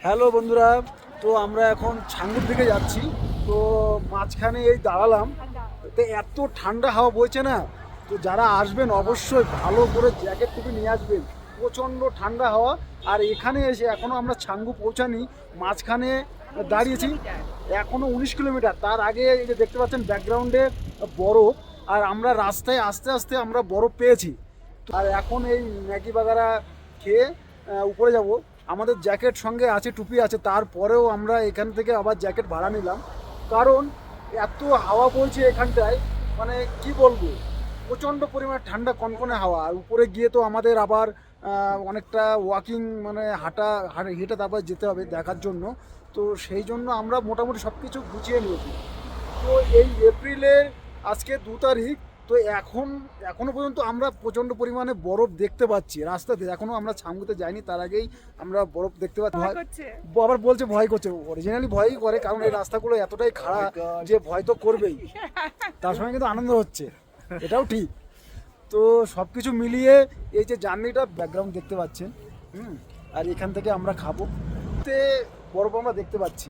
Hello বন্ধুরা, তো আমরা এখন ছাঙ্গুর দিকে যাচ্ছি। তো মাঝখানে এই দাঁড়ালাম, তো এত ঠান্ডা হাওয়া বইছে না। তো যারা আসবেন অবশ্যই ভালো করে জ্যাকেট টুপি নিয়ে আসবেন, প্রচণ্ড ঠান্ডা হাওয়া। আর এখানে এসে এখনও আমরা ছাঙ্গু পৌঁছানি, মাঝখানে দাঁড়িয়েছি। এখনও 19 কিলোমিটার। তার আগে এই যে দেখতে পাচ্ছেন ব্যাকগ্রাউন্ডে বরফ, আর আমরা রাস্তায় আস্তে আস্তে আমরা বরফ পেয়েছি। আর এখন এই ম্যাগি বাগারা খেয়ে উপরে যাব। আমাদের জ্যাকেট সঙ্গে আছে, টুপি আছে, তারপরেও আমরা এখান থেকে আবার জ্যাকেট ভাড়া নিলাম, কারণ এত হাওয়া বইছে এখানটায়, মানে কি বলবো, প্রচণ্ড পরিমাণে ঠান্ডা কনকনে হাওয়া। আর উপরে গিয়ে তো আমাদের আবার অনেকটা ওয়াকিং, মানে হেঁটে তারপর যেতে হবে দেখার জন্য। তো সেই জন্য আমরা মোটামুটি সব কিছু গুছিয়ে নিয়েছি। তো এই এপ্রিলের আজকে 2 তারিখ। তো এখনো পর্যন্ত আমরা প্রচণ্ড পরিমাণে বরফ দেখতে পাচ্ছি রাস্তাতে। এখনো আমরা ছাঙ্গুতে যাইনি, তার আগেই আমরা বরফ দেখতে পাচ্ছি। আবার বলছে ভয় করছে, অরিজিনালি ভয়ই করে, কারণ এই রাস্তাগুলো এতটাই খারাপ যে ভয় তো করবেই, তার সঙ্গে কিন্তু আনন্দ হচ্ছে, এটাও ঠিক। তো সব কিছু মিলিয়ে এই যে জার্নিটা, ব্যাকগ্রাউন্ড দেখতে পাচ্ছেন। আর এখান থেকে আমরা খাবো, তে বরফ আমরা দেখতে পাচ্ছি।